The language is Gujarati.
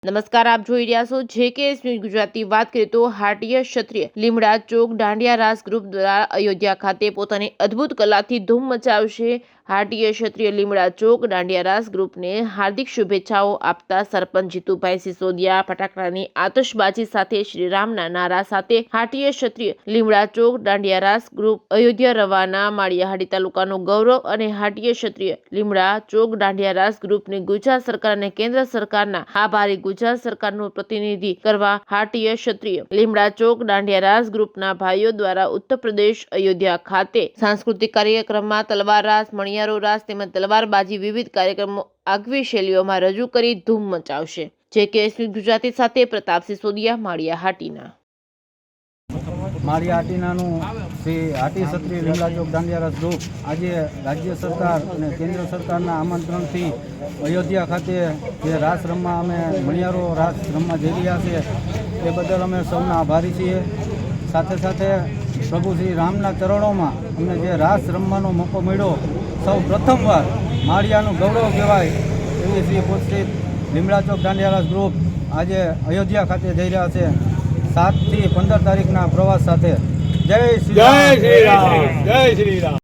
નમસ્કાર, આપ જોઈ રહ્યા છો JKS ન્યૂઝ ગુજરાતી। વાત કરીએ તો હાટીય ક્ષત્રિય લીમડા ચોક દાંડિયા રાસ ગ્રુપ દ્વારા અયોધ્યા ખાતે પોતાની અદ્ભુત કલાથી ધૂમ મચાવશે। હાટીય ક્ષત્રિય લીમડા ચોક દાંડિયા રાસ ગ્રુપને હાર્દિક શુભેચ્છાઓ આપતા સરપંચ જીતુભાઈ સિસોદિયા ફટાકડાની આતશબાજી સાથે શ્રીરામના નારા સાથે હાટીય ક્ષત્રિય લીમડા ચોક દાંડિયા રાસ ગ્રુપ અયોધ્યા રવાના। માળિયાહાટી તાલુકાનું ગૌરવ અને હાટીય ક્ષત્રિય લીમડા ચોક દાંડિયા રાસ ગ્રુપને ગુજરાત સરકાર અને કેન્દ્ર સરકારના આભારી ગુજરાત સરકારનું પ્રતિનિધિ કરવા હાટીય ક્ષત્રિય લીમડા ચોક દાંડિયા રાસ ગ્રુપના ભાઈઓ દ્વારા ઉત્તર પ્રદેશ અયોધ્યા ખાતે સાંસ્કૃતિક કાર્યક્રમમાં તલવાર રાસ, મણિયારો રાસ તેમજ તલવારબાજી વિવિધ કાર્યક્રમો આગવી શૈલીઓમાં રજૂ કરી ધૂમ મચાવશે। JKS ન્યૂઝ ગુજરાતી સાથે પ્રતાપ સિસોદિયા, માળિયાહાટીના। માળિયાહાટીનાનું શ્રી હાટી ક્ષત્રિય લીમડા ચોક દાંડિયા રાસ ગ્રુપ આજે રાજ્ય સરકાર અને કેન્દ્ર સરકારના આમંત્રણથી અયોધ્યા ખાતે જે રાસ રમવા અમે મણિયારો રાસ રમવા જઈ રહ્યા છીએ એ બદલ અમે સૌના આભારી છીએ। સાથે સાથે પ્રભુ શ્રી રામના ચરણોમાં અમને જે રાસ રમવાનો મોકો મળ્યો, સૌ પ્રથમવાર માળિયાનું ગૌરવ કહેવાય એવી શ્રી પોષિત લીમડા ચોક દાંડિયા રાસ ગ્રુપ આજે અયોધ્યા ખાતે જઈ રહ્યા છે 7 થી 15 તારીખના પ્રવાસ સાથે। જય શ્રી રામ, જય શ્રી રામ।